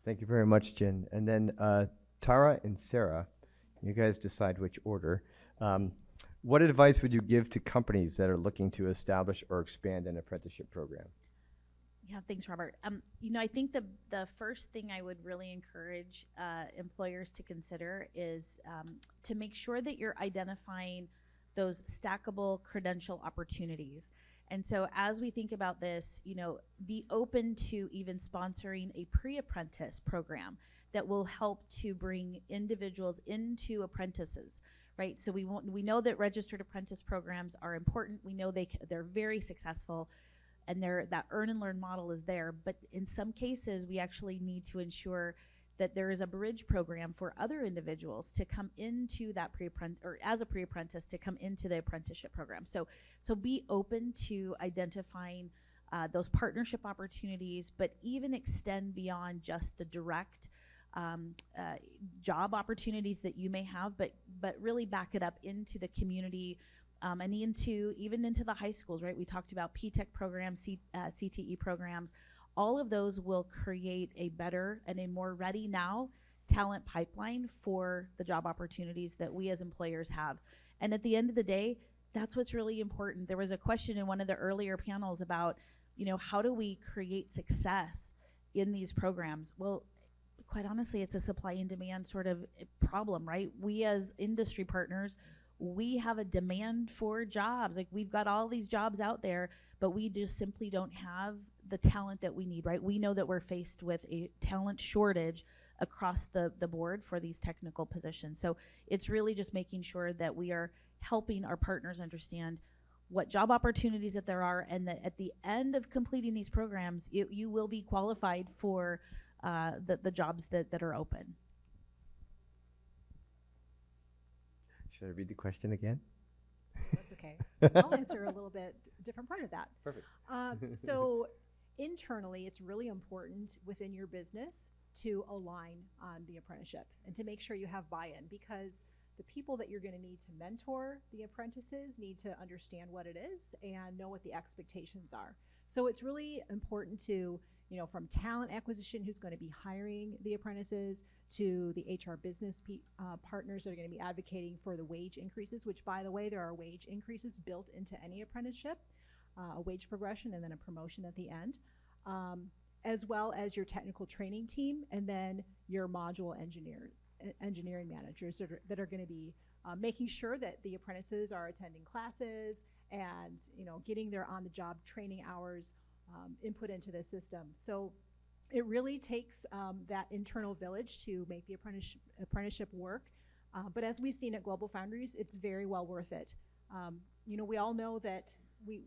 Thank you very much, Jen. And then Tara and Sarah, you guys decide which order. What advice would you give to companies that are looking to establish or expand an apprenticeship program? Yeah, thanks, Robert. I think the first thing I would really encourage employers to consider is to make sure that you're identifying those stackable credential opportunities. And so as we think about this, be open to even sponsoring a pre-apprentice program that will help to bring individuals into apprentices, right? So we know that registered apprentice programs are important. We know they're very successful, and that earn and learn model is there. But in some cases, we actually need to ensure that there is a bridge program for other individuals to come into that as a pre-apprentice to come into the apprenticeship program. So be open to identifying those partnership opportunities, but even extend beyond just the direct job opportunities that you may have, but really back it up into the community and even into the high schools, right? We talked about P-Tech programs, CTE programs. All of those will create a better and a more ready now talent pipeline for the job opportunities that we as employers have. And at the end of the day, that's what's really important. There was a question in one of the earlier panels about, how do we create success in these programs? Well, quite honestly, it's a supply and demand sort of problem, right? We as industry partners, we have a demand for jobs. Like, we've got all these jobs out there, but we just simply don't have the talent that we need, right? We know that we're faced with a talent shortage across the board for these technical positions. So it's really just making sure that we are helping our partners understand what job opportunities that there are, and that at the end of completing these programs, you will be qualified for the jobs that are open. Should I read the question again? That's okay. I'll answer a little bit different part of that. Perfect. So internally, it's really important within your business to align on the apprenticeship and to make sure you have buy-in, because the people that you're going to need to mentor the apprentices need to understand what it is and know what the expectations are. So it's really important to, from talent acquisition, who's going to be hiring the apprentices, to the HR business partners that are going to be advocating for the wage increases, which, by the way, there are wage increases built into any apprenticeship, a wage progression and then a promotion at the end, as well as your technical training team, and then your module engineering managers that are going to be making sure that the apprentices are attending classes and getting their on-the-job training hours. input into the system. So it really takes that internal village to make the apprenticeship work. But as we've seen at GlobalFoundries, it's very well worth it. You know, we all know that we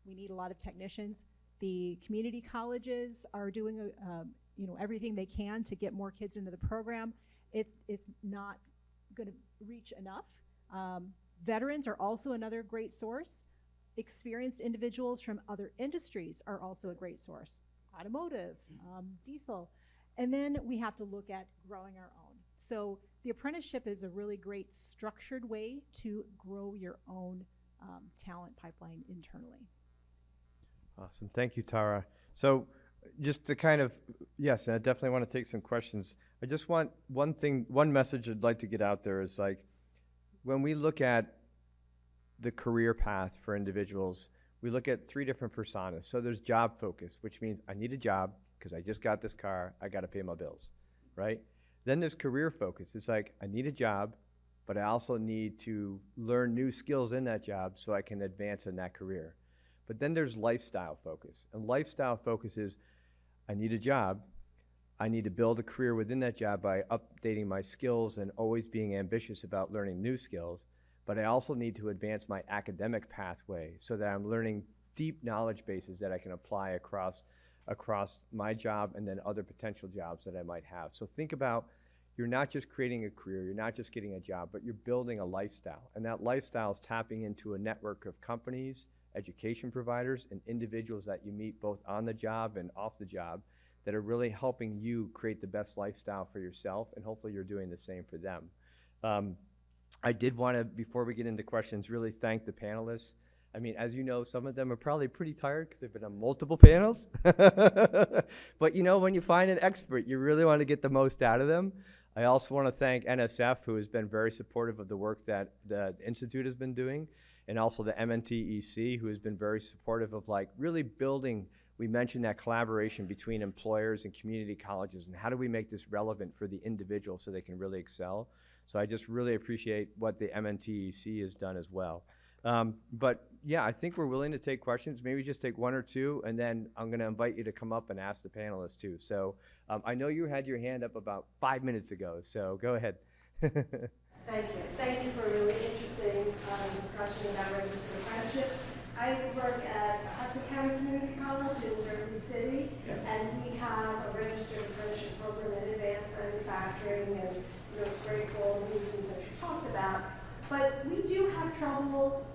need a lot of technicians. The community colleges are doing you know, everything they can to get more kids into the program. It's not going to reach enough. Veterans are also another great source. Experienced individuals from other industries are also a great source. Automotive, diesel. And then we have to look at growing our own. So the apprenticeship is a really great structured way to grow your own talent pipeline internally. Awesome. Thank you, Tara. So just to kind of, yes, and I definitely want to take some questions. I just want one message I'd like to get out there is like, when we look at the career path for individuals, we look at 3 different personas. So there's job focus, which means I need a job because I just got this car, I got to pay my bills, right? Then there's career focus. It's like, I need a job, but I also need to learn new skills in that job so I can advance in that career. But then there's lifestyle focus. And lifestyle focus is, I need a job, I need to build a career within that job by updating my skills and always being ambitious about learning new skills. But I also need to advance my academic pathway so that I'm learning deep knowledge bases that I can apply across my job and then other potential jobs that I might have. So think about, you're not just creating a career, you're not just getting a job, but you're building a lifestyle. And that lifestyle is tapping into a network of companies, education providers, and individuals that you meet both on the job and off the job that are really helping you create the best lifestyle for yourself, and hopefully you're doing the same for them. I did want to, before we get into questions, really thank the panelists. I mean, as you know, some of them are probably pretty tired because they've been on multiple panels. But you know, when you find an expert, you really want to get the most out of them. I also want to thank NSF, who has been very supportive of the work that the Institute has been doing, and also the MNTEC, who has been very supportive of like really building, we mentioned that collaboration between employers and community colleges, and how do we make this relevant for the individual so they can really excel. So I just really appreciate what the MNTEC has done as well. But yeah, I think we're willing to take questions. Maybe just take 1 or 2, and then I'm going to invite you to come up and ask the panelists too. So I know you had your hand up about 5 minutes ago, so go ahead. Thank you. Thank you for a really interesting discussion about registered apprenticeship. I work at Hudson County Community College in Jersey City, and we have a registered apprenticeship program in advanced manufacturing, and you know, it's great for all the reasons that you talked about. But we do have trouble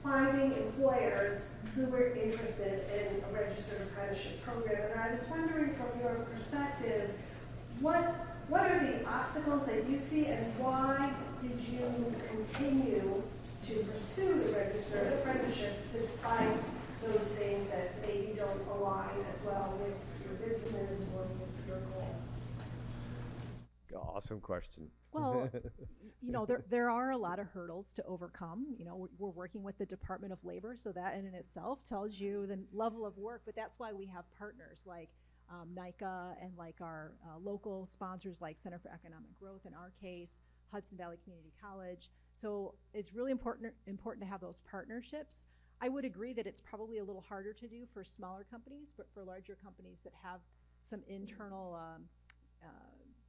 finding employers who were interested in a registered apprenticeship program. And I was wondering, from your perspective, what are the obstacles that you see, and why did you continue to pursue the registered apprenticeship despite those things that maybe don't align as well with your business or with your goals? Awesome question. Well, you know, there are a lot of hurdles to overcome. You know, we're working with the Department of Labor, so that in itself tells you the level of work, but that's why we have partners like NIICA and like our local sponsors like Center for Economic Growth, in our case, Hudson Valley Community College. So it's really important to have those partnerships. I would agree that it's probably a little harder to do for smaller companies, but for larger companies that have some internal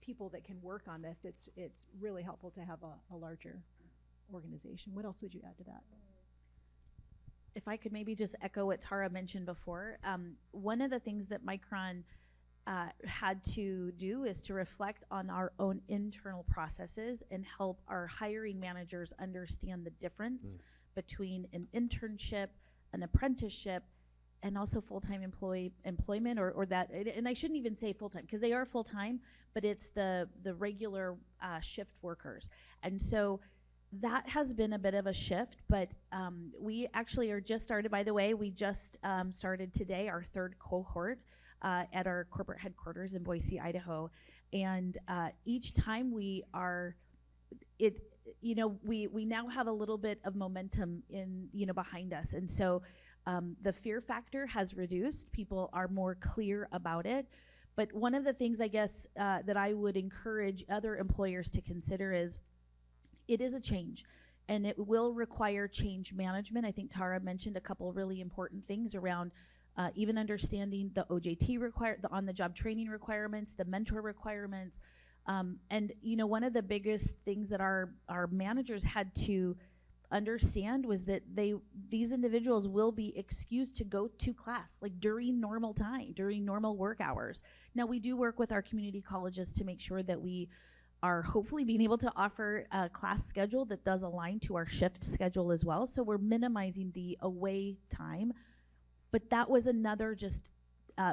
people that can work on this, it's really helpful to have a larger organization. What else would you add to that? If I could maybe just echo what Tara mentioned before, one of the things that Micron had to do is to reflect on our own internal processes and help our hiring managers understand the difference between an internship, an apprenticeship, and also full-time employment, or that, and I shouldn't even say full-time because they are full-time, but it's the regular shift workers. And so that has been a bit of a shift, but we actually are just started, by the way, we just started today our 3rd cohort at our corporate headquarters in Boise, Idaho. And each time we are, we now have a little bit of momentum behind us. And so the fear factor has reduced. People are more clear about it. But one of the things I guess that I would encourage other employers to consider is it is a change, and it will require change management. I think Tara mentioned a couple really important things around even understanding the OJT the on-the-job training requirements, the mentor requirements. And you know, one of the biggest things that our managers had to understand was that these individuals will be excused to go to class, like during normal time, during normal work hours. Now, we do work with our community colleges to make sure that we are hopefully being able to offer a class schedule that does align to our shift schedule as well. So we're minimizing the away time. But that was another just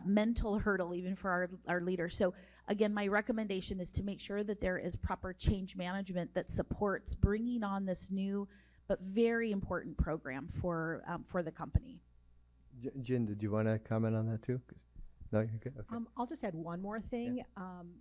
mental hurdle even for our leaders. So again, my recommendation is to make sure that there is proper change management that supports bringing on this new but very important program for the company. Jen, did you want to comment on that too? No, you're good. Okay. I'll just add one more thing.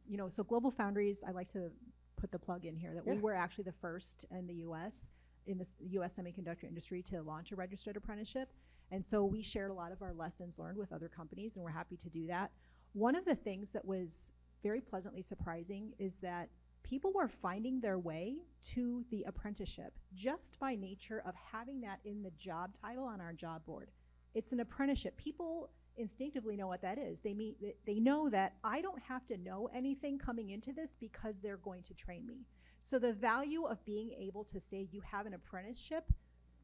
You know, so GlobalFoundries, I like to put the plug in here that we were actually the first in the U.S. in the U.S. semiconductor industry to launch a registered apprenticeship. And so we shared a lot of our lessons learned with other companies, and we're happy to do that. One of the things that was very pleasantly surprising is that people were finding their way to the apprenticeship just by nature of having that in the job title on our job board. It's an apprenticeship. People instinctively know what that is. They know that I don't have to know anything coming into this because they're going to train me. So the value of being able to say you have an apprenticeship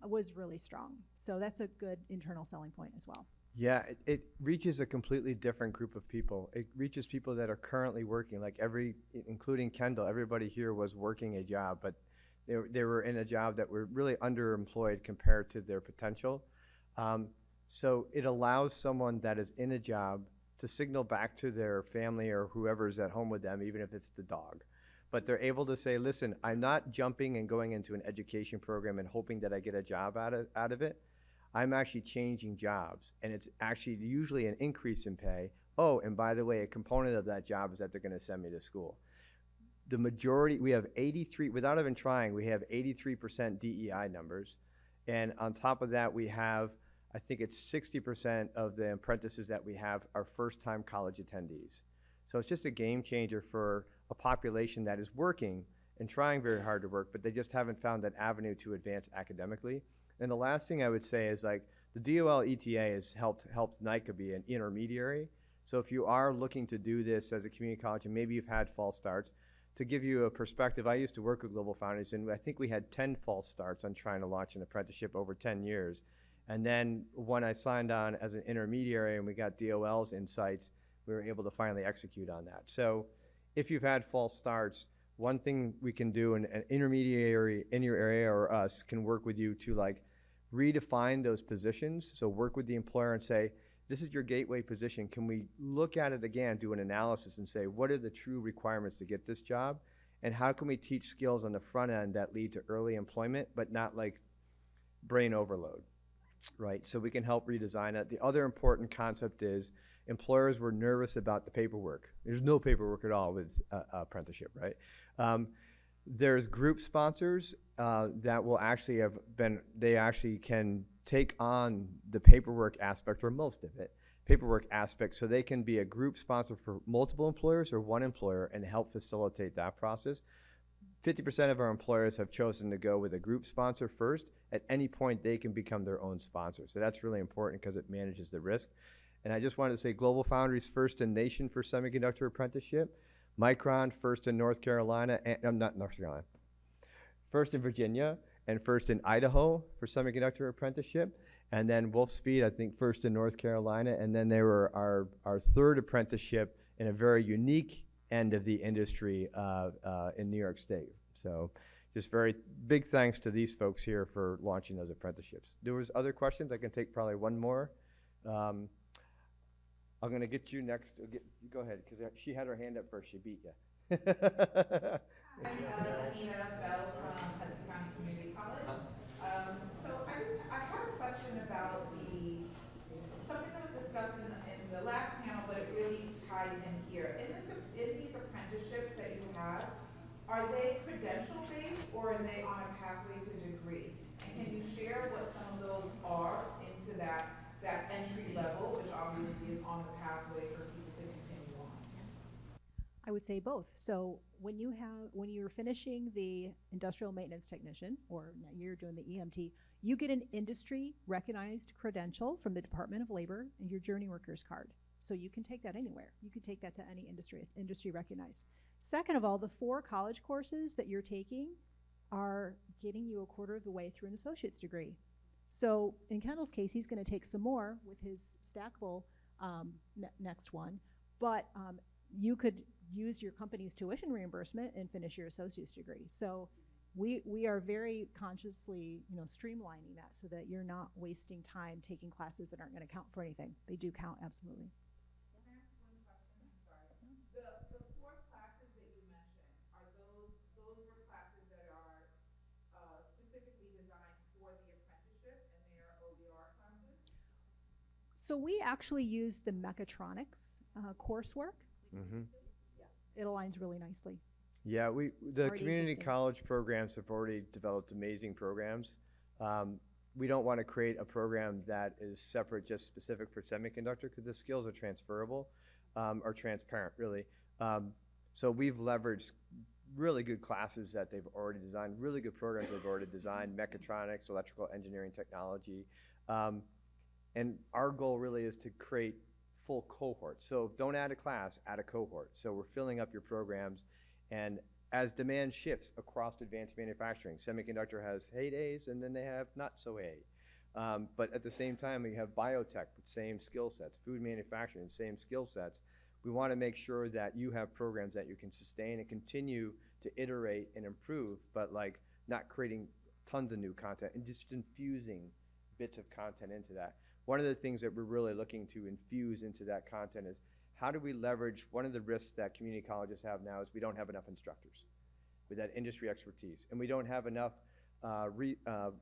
was really strong. So that's a good internal selling point as well. Yeah, it reaches a completely different group of people. It reaches people that are currently working, like including Kendall, everybody here was working a job, but they were in a job that were really underemployed compared to their potential. So it allows someone that is in a job to signal back to their family or whoever's at home with them, even if it's the dog. But they're able to say, listen, I'm not jumping and going into an education program and hoping that I get a job out of it. I'm actually changing jobs, and it's actually usually an increase in pay. Oh, and by the way, a component of that job is that they're going to send me to school. The majority, we have 83, without even trying, we have 83% DEI numbers. And on top of that, we have, I think it's 60% of the apprentices that we have are first-time college attendees. So it's just a game changer for a population that is working and trying very hard to work, but they just haven't found that avenue to advance academically. And the last thing I would say is, like, the DOL ETA has helped NIICA be an intermediary. So if you are looking to do this as a community college, and maybe you've had false starts, to give you a perspective, I used to work with GlobalFoundries, and I think we had 10 false starts on trying to launch an apprenticeship over 10 years. And then when I signed on as an intermediary and we got DOL's insights, we were able to finally execute on that. So if you've had false starts, one thing we can do, and an intermediary in your area or us can work with you to, like, redefine those positions. So work with the employer and say, this is your gateway position. Can we look at it again, do an analysis and say, what are the true requirements to get this job? And how can we teach skills on the front end that lead to early employment, but not like brain overload, right? So we can help redesign it. The other important concept is employers were nervous about the paperwork. There's no paperwork at all with apprenticeship, right? There's group sponsors that will actually they actually can take on the paperwork aspect, or most of it, paperwork aspect, so they can be a group sponsor for multiple employers or one employer and help facilitate that process. 50% of our employers have chosen to go with a group sponsor first. At any point, they can become their own sponsor. So that's really important because it manages the risk. And I just wanted to say GlobalFoundries first in nation for semiconductor apprenticeship. Micron first in North Carolina, and not North Carolina, first in Virginia, and first in Idaho for semiconductor apprenticeship. And then Wolfspeed, I think, first in North Carolina. And then they were our third apprenticeship in a very unique end of the industry in New York State. So just very big thanks to these folks here for launching those apprenticeships. There was other questions. I can take probably one more. I'm going to get you next. Go ahead, because she had her hand up first. She beat you. I'm Anita Bell from Hudson County Community College. So I had a question about something that was discussed in the last panel, but it really ties in here. In these apprenticeships that you have, are they credential-based or are they on a pathway to degree? And can you share what some of those are into that entry level, which obviously is on the pathway for people to continue on? I would say both. So when you're finishing the industrial maintenance technician, or you're doing the EMT, You get an industry recognized credential from the Department of Labor and your journey workers card. So you can take that anywhere. You can take that to any industry. It's industry recognized. Second of all, the 4 college courses that you're taking are getting you a quarter of the way through an associate's degree. So in Kendall's case, he's going to take some more with his stackable next one, but you could use your company's tuition reimbursement and finish your associate's degree. So we are very consciously, streamlining that so that you're not wasting time taking classes that aren't going to count for anything. They do count, absolutely. Can I ask one question? I'm sorry. The 4 classes that you mentioned, are those were classes that are specifically designed for the apprenticeship and they are ODR classes? So we actually use the mechatronics coursework. Mm-hmm. It aligns really nicely. Yeah, the Already community existing. college programs have already developed amazing programs. We don't want to create a program that is separate, just specific for semiconductor, because the skills are transferable, or transparent, really. So we've leveraged really good classes that they've already designed, really good programs they've already designed, mechatronics, electrical engineering technology. And our goal really is to create full cohorts. So don't add a class, add a cohort. So we're filling up your programs. And as demand shifts across advanced manufacturing, semiconductor has heydays and then they have not so hey. But at the same time, we have biotech with same skill sets, food manufacturing, same skill sets. We want to make sure that you have programs that you can sustain and continue to iterate and improve, but like not creating tons of new content and just infusing bits of content into that. One of the things that we're really looking to infuse into that content is how do we leverage, one of the risks that community colleges have now is we don't have enough instructors with that industry expertise. And we don't have enough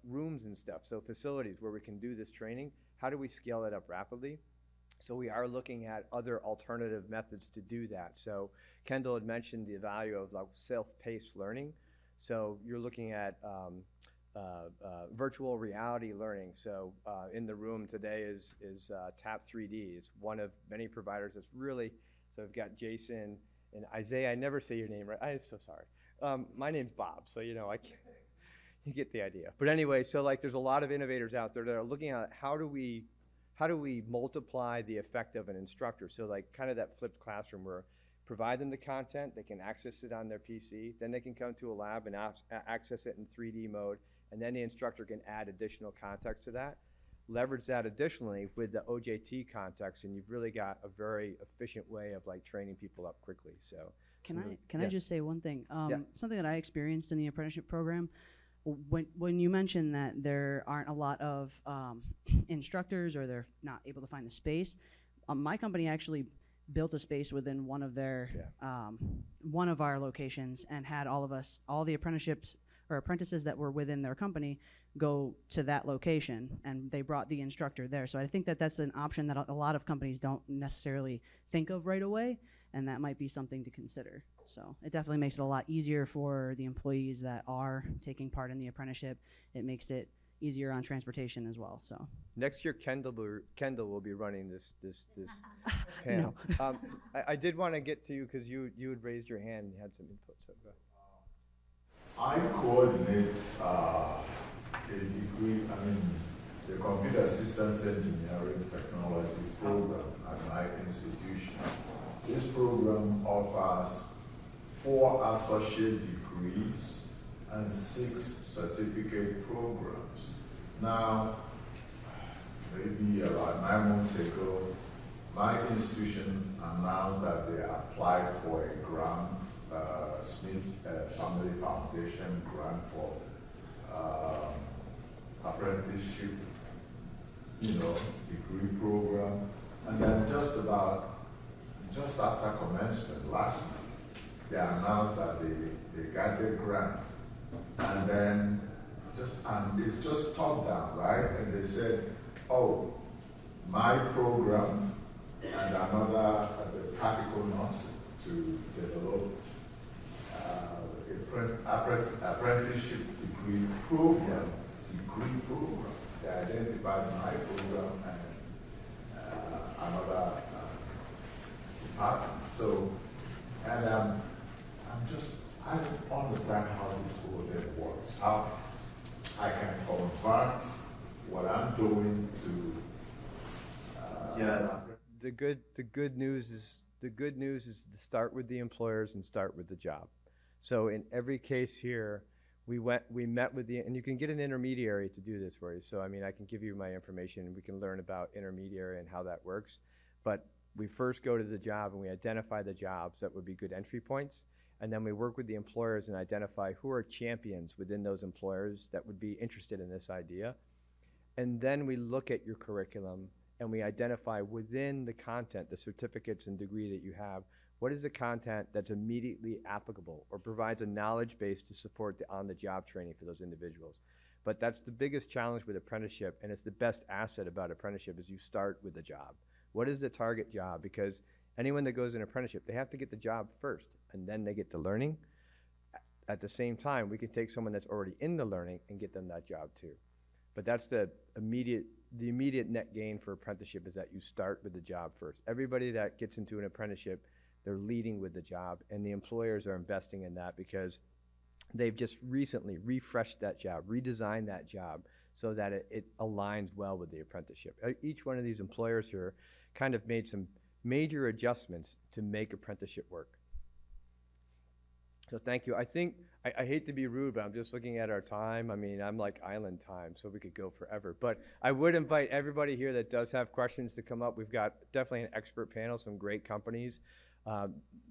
rooms and stuff, so facilities where we can do this training. How do we scale it up rapidly? So we are looking at other alternative methods to do that. So Kendall had mentioned the value of like self-paced learning. So you're looking at virtual reality learning. So in the room today is Tap 3D. It's one of many providers that's really, so I've got Jason and Isaiah. I never say your name right. I'm so sorry. My name's Bob, so I can't, you get the idea. But anyway, so like there's a lot of innovators out there that are looking at how do we multiply the effect of an instructor? So like kind of that flipped classroom where provide them the content, they can access it on their PC, then they can come to a lab and access it in 3D mode, and then the instructor can add additional context to that. Leverage that additionally with the OJT context, and you've really got a very efficient way of like training people up quickly. So Can yeah. I just say one thing? Yeah. Something that I experienced in the apprenticeship program, when you mentioned that there aren't a lot of instructors or they're not able to find the space, my company actually built a space within one of their one of our locations and had all the apprenticeships or apprentices that were within their company go to that location, and they brought the instructor there. So I think that that's an option that a lot of companies don't necessarily think of right away, and that might be something to consider. So it definitely makes it a lot easier for the employees that are taking part in the apprenticeship. It makes it easier on transportation as well. So next year, Kendall will be running this panel. I did want to get to you because you had raised your hand and you had some input. So go. I coordinate a degree, the Computer Systems Engineering Technology program at my institution. This program offers 4 associate degrees and 6 certificate programs. Now, maybe about 9 months ago, my institution announced that they applied for a grant, Smith Family Foundation grant for apprenticeship, degree program. And then just after commencement last month, they announced that they got their grants. And then it's just top down, right? And they said, oh, my program and another the practical nurse to develop apprenticeship degree program. They identified my program and another department. So, and I don't understand how this whole thing works. I can convert what I'm doing to, The good news is to start with the employers and start with the job. So in every case here, we met with and you can get an intermediary to do this for you. So I mean, I can give you my information and we can learn about intermediary and how that works. But we first go to the job and we identify the jobs that would be good entry points. And then we work with the employers and identify who are champions within those employers that would be interested in this idea. And then we look at your curriculum and we identify within the content, the certificates and degree that you have, what is the content that's immediately applicable or provides a knowledge base to support the on-the-job training for those individuals. But that's the biggest challenge with apprenticeship, and it's the best asset about apprenticeship is you start with the job. What is the target job? Because anyone that goes in apprenticeship, they have to get the job first, and then they get the learning. At the same time, we can take someone that's already in the learning and get them that job too. But that's the immediate net gain for apprenticeship is that you start with the job first. Everybody that gets into an apprenticeship, they're leading with the job, and the employers are investing in that because they've just recently refreshed that job, redesigned that job so that it aligns well with the apprenticeship. Each one of these employers here kind of made some major adjustments to make apprenticeship work. So thank you. I think, I hate to be rude, but I'm just looking at our time. I mean, I'm like island time, so we could go forever. But I would invite everybody here that does have questions to come up. We've got definitely an expert panel, some great companies.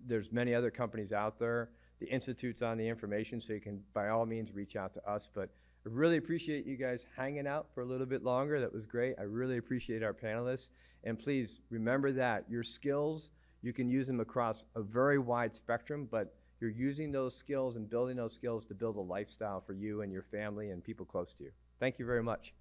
There's many other companies out there. The Institute's on the information, so you can, by all means, reach out to us. But I really appreciate you guys hanging out for a little bit longer. That was great. I really appreciate our panelists. And please remember that your skills, you can use them across a very wide spectrum, but you're using those skills and building those skills to build a lifestyle for you and your family and people close to you. Thank you very much.